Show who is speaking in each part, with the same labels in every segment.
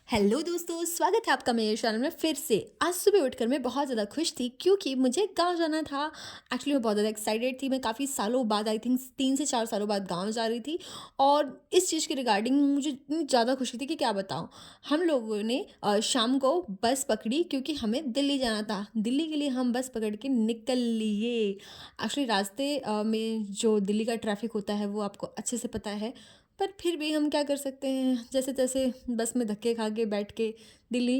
Speaker 1: Hello दोस्तों, स्वागत है आपका मेरे चैनल में फिर से। आज सुबह उठकर मैं बहुत ज़्यादा खुश थी क्योंकि मुझे गांव जाना था। एक्चुअली मैं बहुत ज़्यादा एक्साइटेड थी। मैं काफ़ी सालों बाद, आई थिंक 3 से 4 सालों बाद गांव जा रही थी। और इस चीज़ के रिगार्डिंग मुझे इतनी ज़्यादा खुशी थी कि क्या बताऊं। हम लोगों ने शाम को बस पकड़ी क्योंकि हमें दिल्ली जाना था। दिल्ली के लिए हम बस पकड़ के निकल लिए। एक्चुअली रास्ते में जो दिल्ली का ट्रैफिक होता है वो आपको अच्छे से पता है। पर फिर भी हम क्या कर सकते हैं, जैसे तैसे बस में धक्के खा के बैठ के दिल्ली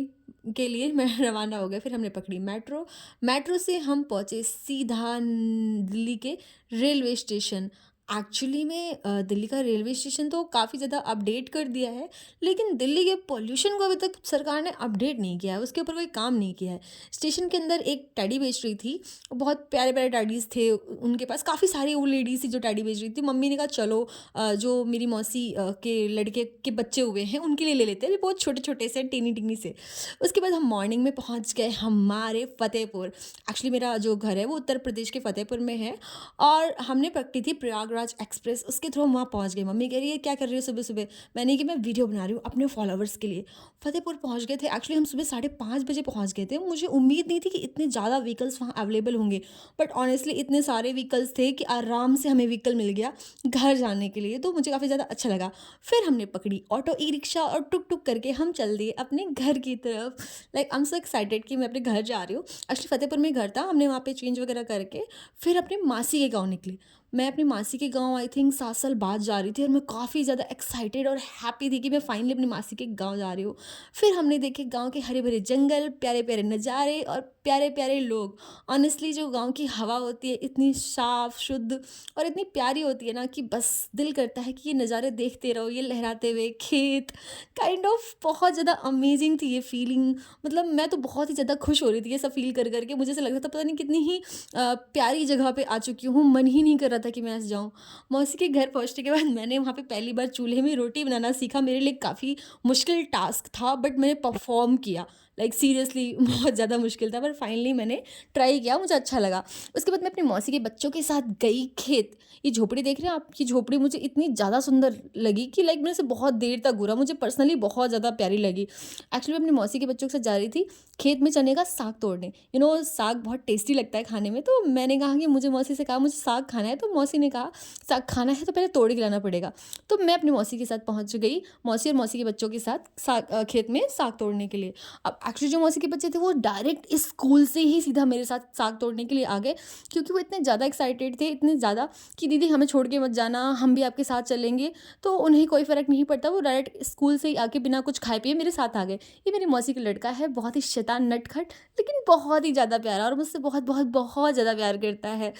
Speaker 1: के लिए मैं रवाना हो गया। फिर हमने पकड़ी मेट्रो। मेट्रो से हम पहुँचे सीधा दिल्ली के रेलवे स्टेशन। एक्चुअली में दिल्ली का रेलवे स्टेशन तो काफ़ी ज़्यादा अपडेट कर दिया है, लेकिन दिल्ली के पॉल्यूशन को अभी तक सरकार ने अपडेट नहीं किया है, उसके ऊपर कोई काम नहीं किया है। स्टेशन के अंदर एक टैडी बेच रही थी। बहुत प्यारे प्यारे टैडीज़ थे उनके पास। काफ़ी सारी वो लेडीज़ थी जो टैडी बेच रही थी। मम्मी ने कहा चलो जो मेरी मौसी के लड़के के बच्चे हुए हैं उनके लिए ले लेते हैं, अभी बहुत छोटे छोटे से टीनी टीनी से। उसके बाद हम मॉर्निंग में पहुंच गए हमारे फतेहपुर। एक्चुअली मेरा जो घर है वो उत्तर प्रदेश के फतेहपुर में है। और हमने पकड़ी थी प्रयागराज एक्सप्रेस, उसके थ्रू हम वहाँ पहुँच गए। मम्मी कह रही है क्या कर रही हो सुबह सुबह। मैंने कि मैं वीडियो बना रही हूँ अपने फॉलोअर्स के लिए। फतेहपुर पहुँच गए थे। एक्चुअली हम सुबह 5:30 बजे पहुँच गए थे। मुझे उम्मीद नहीं थी कि इतने ज़्यादा व्हीकल्स वहाँ अवेलेबल होंगे, बट ऑनेस्टली इतने सारे व्हीकल्स थे कि आराम से हमें व्हीकल मिल गया घर जाने के लिए। तो मुझे काफ़ी ज़्यादा अच्छा लगा। फिर हमने पकड़ी ऑटो, ई रिक्शा और टुक टुक करके हम चल दिए अपने घर की तरफ। Like I am so excited कि मैं अपने घर जा रही हूँ। एक्चुअली फतेहपुर में घर था, हमने वहाँ पे चेंज वगैरह करके फिर अपने मासी के गाँव निकले। मैं अपनी मासी के गाँव आई थिंक 7 साल बाद जा रही थी और मैं काफ़ी ज़्यादा एक्साइटेड और हैप्पी थी कि मैं फाइनली अपनी मासी के गाँव जा रही हूँ। फिर हमने देखे गाँव के हरे भरे जंगल, प्यारे प्यारे नज़ारे और प्यारे प्यारे लोग। ऑनेस्टली जो गाँव की हवा होती है इतनी साफ शुद्ध और इतनी प्यारी होती है ना कि बस दिल करता है कि ये नज़ारे देखते रहो, ये लहराते हुए खेत। काइंड ऑफ बहुत ज़्यादा अमेजिंग थी ये फीलिंग। मतलब मैं तो बहुत ही ज़्यादा खुश हो रही थी ये सब फील कर करके। मुझे ऐसा लग रहा था पता नहीं कितनी ही प्यारी जगह पे आ चुकी हूँ। मन ही नहीं कर रहा था कि मैं ऐसे जाऊँ। मौसी के घर पहुँचने के बाद मैंने वहाँ पे पहली बार चूल्हे में रोटी बनाना सीखा। मेरे लिए काफ़ी मुश्किल टास्क था, बट मैंने परफॉर्म किया। लाइक सीरियसली बहुत ज़्यादा मुश्किल था, पर फाइनली मैंने ट्राई किया, मुझे अच्छा लगा। उसके बाद मैं अपनी मौसी के बच्चों के साथ गई खेत। ये झोपड़ी देख रहे हैं आप, ये झोपड़ी मुझे इतनी ज़्यादा सुंदर लगी कि लाइक मैंने इसे बहुत देर तक घूरा। मुझे पर्सनली बहुत ज़्यादा प्यारी लगी। एक्चुअली मैं अपनी मौसी के बच्चों के साथ जा रही थी खेत में चने का साग तोड़ने। साग बहुत टेस्टी लगता है खाने में। तो मैंने कहा कि मुझे मौसी से कहा मुझे साग खाना है। तो मौसी ने कहा साग खाना है तो पहले तोड़ के लाना पड़ेगा। तो मैं अपनी मौसी के साथ पहुँच गई, मौसी और मौसी के बच्चों के साथ खेत में साग तोड़ने के लिए। अब एक्चुअली जो मौसी के बच्चे थे वो डायरेक्ट स्कूल से ही सीधा मेरे साथ साग तोड़ने के लिए आ गए, क्योंकि वो इतने ज़्यादा एक्साइटेड थे, इतने ज़्यादा कि दीदी हमें छोड़ के मत जाना, हम भी आपके साथ चलेंगे। तो उन्हें कोई फ़र्क नहीं पड़ता, वो डायरेक्ट स्कूल से ही आके बिना कुछ खाए पिए मेरे साथ आ गए। ये मेरी मौसी का लड़का है, बहुत ही शैतान नटखट, लेकिन बहुत ही ज़्यादा प्यारा और मुझसे बहुत बहुत बहुत ज़्यादा प्यार करता है।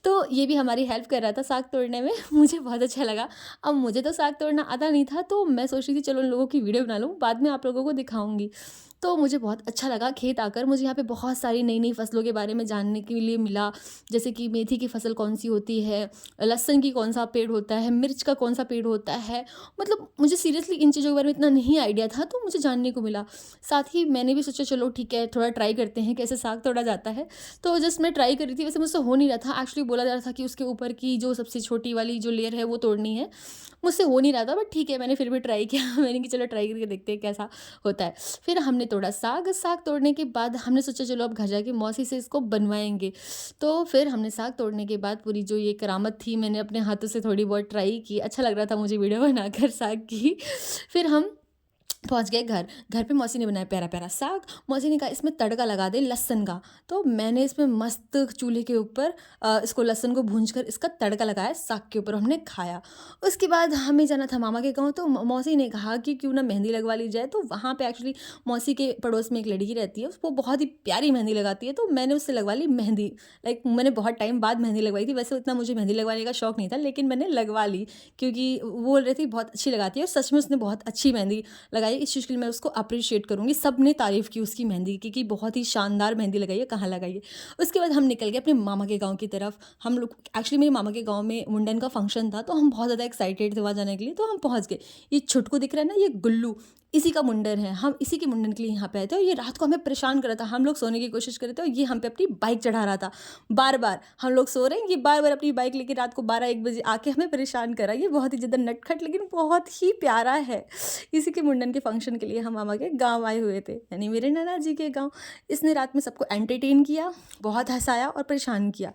Speaker 1: तो ये भी हमारी हेल्प कर रहा था साग तोड़ने में। मुझे बहुत अच्छा लगा। अब मुझे तो साग तोड़ना आता नहीं था, तो मैं सोच रही थी चलो उन लोगों की वीडियो बना लूँ, बाद में आप लोगों को दिखाऊँगी। तो मुझे बहुत अच्छा लगा खेत आकर। मुझे यहाँ पे बहुत सारी नई नई फसलों के बारे में जानने के लिए मिला, जैसे कि मेथी की फसल कौन सी होती है, लहसुन की कौन सा पेड़ होता है, मिर्च का कौन सा पेड़ होता है। मतलब मुझे सीरियसली इन चीज़ों के बारे में इतना नहीं आइडिया था, तो मुझे जानने को मिला। साथ ही मैंने भी सोचा चलो ठीक है थोड़ा ट्राई करते हैं कैसे साग तोड़ा जाता है। तो जस्ट मैं ट्राई कर रही थी, वैसे मुझसे हो नहीं रहा था। एक्चुअली बोला जा रहा था कि उसके ऊपर की जो सबसे छोटी वाली जो लेयर है वो तोड़नी है। मुझसे हो नहीं रहा था, बट ठीक है मैंने फिर भी ट्राई किया। मैंने कि चलो ट्राई करके देखते हैं कैसा होता है। फिर हमने तोड़ा साग। साग तोड़ने के बाद हमने सोचा चलो अब घर जाके मौसी से इसको बनवाएंगे। तो फिर हमने साग तोड़ने के बाद पूरी जो ये करामत थी मैंने अपने हाथों से थोड़ी बहुत ट्राई की। अच्छा लग रहा था मुझे वीडियो बनाकर साग की। फिर हम पहुँच गए घर। घर पे मौसी ने बनाया प्यारा प्यारा साग। मौसी ने कहा इसमें तड़का लगा दे लहसुन का। तो मैंने इसमें मस्त चूल्हे के ऊपर इसको लहसुन को भूंज कर इसका तड़का लगाया साग के ऊपर, हमने खाया। उसके बाद हमें जाना था मामा के गाँव। तो मौसी ने कहा कि क्यों ना मेहंदी लगवा ली जाए। तो वहाँ पे एक्चुअली मौसी के पड़ोस में एक लड़की रहती है, वो बहुत ही प्यारी मेहंदी लगाती है। तो मैंने उससे लगवा ली मेहंदी। लाइक मैंने बहुत टाइम बाद मेहंदी लगवाई थी। वैसे उतना मुझे मेहंदी लगवाने का शौक नहीं था, लेकिन मैंने लगवा ली क्योंकि वो बोल रही थी बहुत अच्छी लगाती है, और सच में उसने बहुत अच्छी मेहंदी लगाई। इस चीज़ के लिए मैं उसको अप्रिशिएट करूँगी। सबने तारीफ़ की उसकी मेहंदी की कि बहुत ही शानदार मेहंदी लगाई है, कहाँ लगाई है। उसके बाद हम निकल गए अपने मामा के गाँव की तरफ। हम लोग एक्चुअली मेरे मामा के गाँव में मुंडन का फंक्शन था, तो हम बहुत ज़्यादा एक्साइटेड थे वहाँ जाने के लिए। तो हम पहुँच गए। ये छुटकू दिख रहा है ना, ये गुल्लू, इसी का मुंडन है, हम इसी के मुंडन के लिए यहाँ पे आए थे और ये रात को हमें परेशान कर रहा था। हम लोग सोने की कोशिश कर रहे थे और ये हम पे अपनी बाइक चढ़ा रहा था। बार-बार हम लोग सो रहे हैं, ये बार-बार अपनी बाइक लेके रात को 12-1 बजे आके हमें परेशान कर रहा है। ये बहुत ही ज़्यादा नटखट लेकिन बहुत ही प्यारा है। इसी के मुंडन के फंक्शन के लिए हम मामा के गाँव आए हुए थे, यानी मेरे नाना जी के गाँव। इसने रात में सबको एंटरटेन किया, बहुत हँसाया और परेशान किया।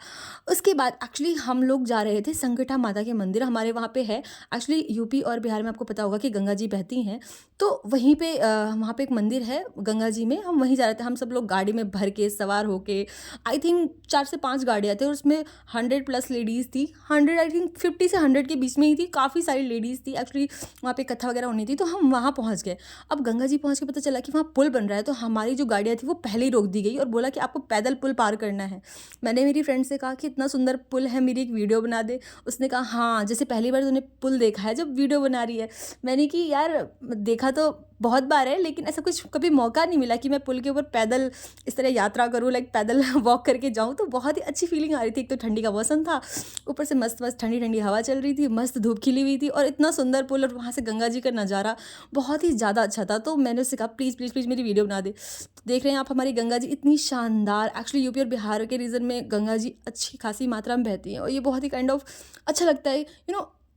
Speaker 1: उसके बाद एक्चुअली हम लोग जा रहे थे संकटा माता के मंदिर, हमारे वहाँ पे है। एक्चुअली यूपी और बिहार में आपको पता होगा कि गंगा जी बहती हैं, तो वहीं पे वहाँ पे एक मंदिर है गंगा जी में, हम वहीं जा रहे थे। हम सब लोग गाड़ी में भर के सवार होके, आई थिंक 4 से 5 गाड़ियाँ थी और उसमें 100 प्लस लेडीज़ थी। 100 आई थिंक 50 से 100 के बीच में ही थी, काफ़ी सारी लेडीज़ थी। एक्चुअली वहाँ पे कथा वगैरह होनी थी, तो हम वहाँ पहुँच गए। अब गंगा जी पहुँच के पता चला कि वहाँ पुल बन रहा है, तो हमारी जो गाड़ियाँ थी वो पहले ही रोक दी गई और बोला कि आपको पैदल पुल पार करना है। मैंने मेरी फ्रेंड से कहा कि इतना सुंदर पुल है, मेरी एक वीडियो बना दे। उसने कहा हाँ, जैसे पहली बार तूने पुल देखा है जब वीडियो बना रही है। मैंने कि यार देखा तो बहुत बार है, लेकिन ऐसा कुछ कभी मौका नहीं मिला कि मैं पुल के ऊपर पैदल इस तरह यात्रा करूँ, लाइक पैदल वॉक करके जाऊँ। तो बहुत ही अच्छी फीलिंग आ रही थी। एक तो ठंडी का मौसम था, ऊपर से मस्त मस्त ठंडी ठंडी हवा चल रही थी, मस्त धूप खिली हुई थी और इतना सुंदर पुल और वहाँ से गंगा जी का नज़ारा बहुत ही ज़्यादा अच्छा था। तो मैंने उससे कहा प्लीज़ प्लीज़ प्लीज़ मेरी वीडियो बना दे। तो देख रहे हैं आप हमारी गंगा जी इतनी शानदार। एक्चुअली यूपी और बिहार के रीजन में गंगा जी अच्छी खासी मात्रा में बहती हैं और ये बहुत ही काइंड ऑफ अच्छा लगता है।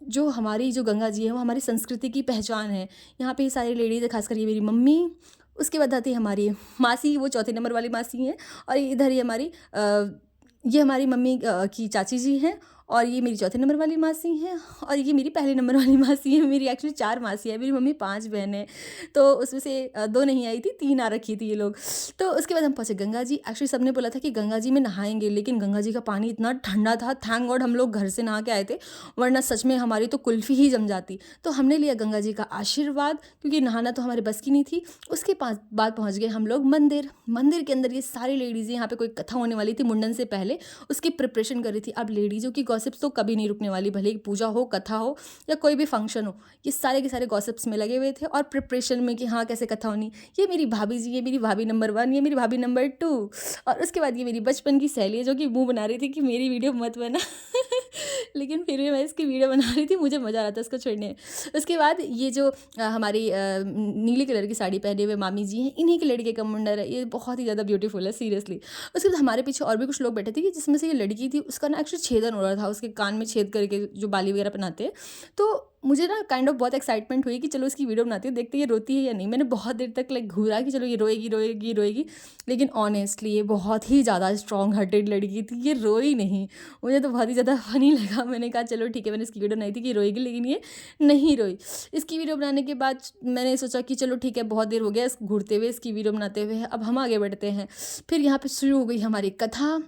Speaker 1: जो हमारी जो गंगा जी है वो हमारी संस्कृति की पहचान है। यहाँ पे सारी लेडीज़ है, खासकर ये मेरी मम्मी, उसके बाद आती है हमारी मासी, वो चौथे नंबर वाली मासी हैं। और इधर ये ये हमारी मम्मी की चाची जी हैं और ये मेरी चौथे नंबर वाली मासी हैं और ये मेरी पहले नंबर वाली मासी है। मेरी एक्चुअली 4 मासी है, मेरी मम्मी 5 बहन है, तो उसमें से 2 नहीं आई थी, 3 आ रखी थी ये लोग। तो उसके बाद हम पहुँचे गंगा जी। एक्चुअली सबने बोला था कि गंगा जी में नहाएंगे, लेकिन गंगा जी का पानी इतना ठंडा था, थैंक गॉड हम लोग घर से नहा के आए थे, वरना सच में हमारी तो कुल्फ़ी ही जम जाती। तो हमने लिया गंगा जी का आशीर्वाद, क्योंकि नहाना तो हमारे बस की नहीं थी। उसके बाद पहुँच गए हम लोग मंदिर। मंदिर के अंदर ये सारी लेडीज़ें, यहाँ पे कोई कथा होने वाली थी मुंडन से पहले, उसकी प्रिपरेशन कर रही थी। अब लेडीज़ों की गॉसिप्स तो कभी नहीं रुकने वाली, भले ही पूजा हो, कथा हो या कोई भी फंक्शन हो, ये सारे के सारे गॉसिप्स में लगे हुए थे और प्रिपरेशन में कि हाँ कैसे कथा होनी। ये मेरी भाभी जी, ये मेरी भाभी नंबर 1, ये मेरी भाभी नंबर 2 और उसके बाद ये मेरी बचपन की सहेली है जो कि मुँह बना रही थी कि मेरी वीडियो मत बना लेकिन फिर भी मैं इसकी वीडियो बना रही थी, मुझे मज़ा आ रहा था इसको छोड़ने। उसके बाद ये जो हमारी नीले कलर की साड़ी पहने हुए मामी जी हैं, इन्हीं के लड़के का मुंडन है। ये बहुत ही ज़्यादा ब्यूटीफुल है सीरियसली। उसके बाद हमारे पीछे और भी कुछ लोग बैठे थे कि जिसमें से ये लड़की थी, उसका ना एक्चुअली छेदन हो रहा था, उसके कान में छेद करके जो बाली वगैरह पहनाते हैं। तो मुझे ना काइंड ऑफ बहुत एक्साइटमेंट हुई कि चलो इसकी वीडियो बनाती हूँ, देखते ये रोती है या नहीं। मैंने बहुत देर तक लाइक घूरा कि चलो ये रोएगी रोएगी रोएगी, लेकिन ऑनेस्टली ये बहुत ही ज़्यादा स्ट्रॉन्ग हार्टेड लड़की थी, ये रोई नहीं। मुझे तो बहुत ही ज़्यादा फनी लगा। मैंने कहा चलो ठीक है, मैंने इसकी वीडियो बनाई थी कि रोएगी, लेकिन ये नहीं रोई। इसकी वीडियो बनाने के बाद मैंने सोचा कि चलो ठीक है, बहुत देर हो गया इस घूरते हुए, इसकी वीडियो बनाते हुए, अब हम आगे बढ़ते हैं। फिर यहाँ पे शुरू हो गई हमारी कथा।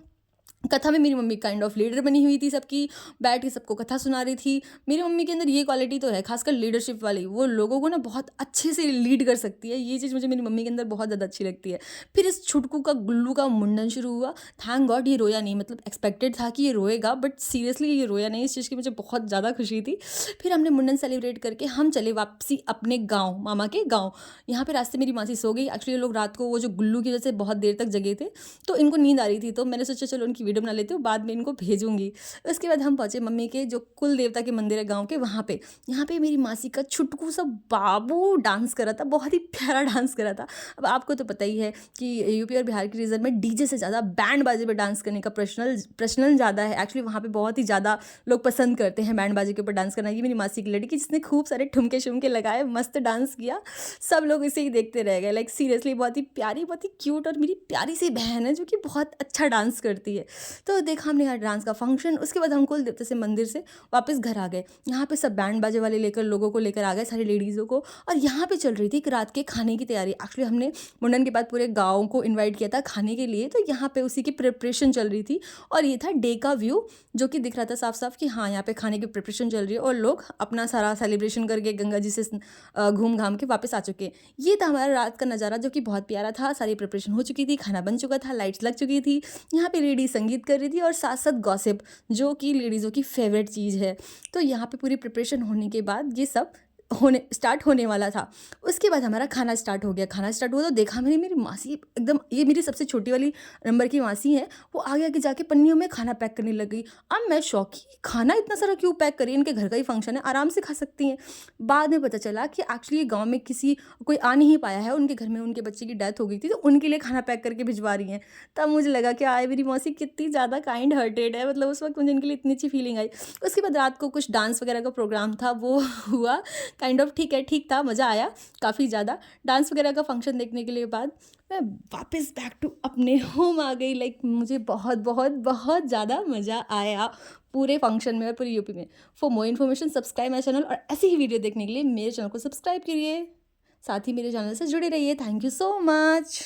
Speaker 1: कथा में मेरी मम्मी काइंड ऑफ लीडर बनी हुई थी, सबकी बैठ के सबको कथा सुना रही थी। मेरी मम्मी के अंदर ये क्वालिटी तो है, खासकर लीडरशिप वाली, वो लोगों को ना बहुत अच्छे से लीड कर सकती है। ये चीज़ मुझे मेरी मम्मी के अंदर बहुत ज़्यादा अच्छी लगती है। फिर इस छुटकू का गुल्लू का मुंडन शुरू हुआ। थैंक गॉड ये रोया नहीं, मतलब एक्सपेक्टेड था कि ये रोएगा, बट सीरियसली ये रोया नहीं। इस चीज़ की मुझे बहुत ज़्यादा खुशी थी। फिर हमने मुंडन सेलिब्रेट करके हम चले वापसी अपने गाँव, मामा के गाँव। यहाँ पे रास्ते मेरी मासी सो गई। एक्चुअली ये लोग रात को वो जो गुल्लू की वजह से बहुत देर तक जगे थे, तो इनको नींद आ रही थी, तो मैंने सोचा चलो उनकी वीडियो बना लेती हूँ, बाद में इनको भेजूंगी। उसके बाद हम पहुँचे मम्मी के जो कुल देवता के मंदिर है गांव के, वहाँ पे। यहाँ पे मेरी मासी का छुटकू सा बाबू डांस कर रहा था, बहुत ही प्यारा डांस कर रहा था। अब आपको तो पता ही है कि यूपी और बिहार के रीजन में डीजे से ज़्यादा बैंड बाजे पर डांस करने का प्रचलन ज़्यादा है। एक्चुअली वहाँ पे बहुत ही ज़्यादा लोग पसंद करते हैं बैंड बाजे के ऊपर डांस करना। ये मेरी मासी की लड़की जिसने खूब सारे ठुमके शुमके लगाए, मस्त डांस किया, सब लोग इसे ही देखते रह गए। लाइक सीरियसली बहुत ही प्यारी, बहुत ही क्यूट और मेरी प्यारी सी बहन है जो कि बहुत अच्छा डांस करती है। तो देखा हमने यहाँ डांस का फंक्शन। उसके बाद हम कुल देवता से मंदिर से वापस घर आ गए। यहाँ पे सब बैंड बाजे वाले लेकर लोगों को लेकर आ गए, सारी लेडीज़ों को, और यहाँ पे चल रही थी एक रात के खाने की तैयारी। एक्चुअली हमने मुंडन के बाद पूरे गाँव को इन्वाइट किया था खाने के लिए, तो यहाँ पे उसी की प्रिपरेशन चल रही थी। और ये था डे का व्यू, जो कि दिख रहा था साफ साफ कि हाँ यहाँ पे खाने की प्रिपरेशन चल रही है और लोग अपना सारा सेलिब्रेशन करके गंगा जी से घूम घाम के वापस आ चुके। ये था हमारा रात का नज़ारा, जो कि बहुत प्यारा था। सारी प्रिपरेशन हो चुकी थी, खाना बन चुका था, लाइट्स लग चुकी थी, यहाँ पे लेडीज संगीत कर रही थी और साथ साथ गॉसिप, जो कि लेडीज़ों की फेवरेट चीज़ है। तो यहाँ पे पूरी प्रिपरेशन होने के बाद ये सब स्टार्ट होने वाला था। उसके बाद हमारा खाना स्टार्ट हो गया। खाना स्टार्ट हुआ तो देखा मैंने, मेरी मासी एकदम, ये मेरी सबसे छोटी वाली नंबर की मासी है, वो आगे आगे जाके पन्नियों में खाना पैक करने लग गई। अब मैं शौक कि खाना इतना सारा क्यों पैक करी, इनके घर का ही फंक्शन है, आराम से खा सकती हैं। बाद में पता चला कि एक्चुअली गाँव में किसी कोई आ नहीं पाया है, उनके घर में उनके बच्चे की डेथ हो गई थी, तो उनके लिए खाना पैक करके भिजवा रही हैं। तब मुझे लगा कि आए मेरी मौसी कितनी ज़्यादा काइंड हार्टेड है, मतलब उस वक़्त मुझे इनके लिए इतनी अच्छी फीलिंग आई। उसके बाद रात को कुछ डांस वगैरह का प्रोग्राम था, वो हुआ। काइंड ऑफ ठीक है, ठीक था, मज़ा आया काफ़ी ज़्यादा। डांस वगैरह का फंक्शन देखने के लिए बाद मैं वापस बैक टू अपने होम आ गई। लाइक मुझे बहुत बहुत बहुत ज़्यादा मज़ा आया पूरे फंक्शन में और पूरी यूपी में। For more information subscribe my channel, और ऐसी ही वीडियो देखने के लिए मेरे चैनल को सब्सक्राइब करिए, साथ ही मेरे चैनल से जुड़े रहिए। Thank you so much.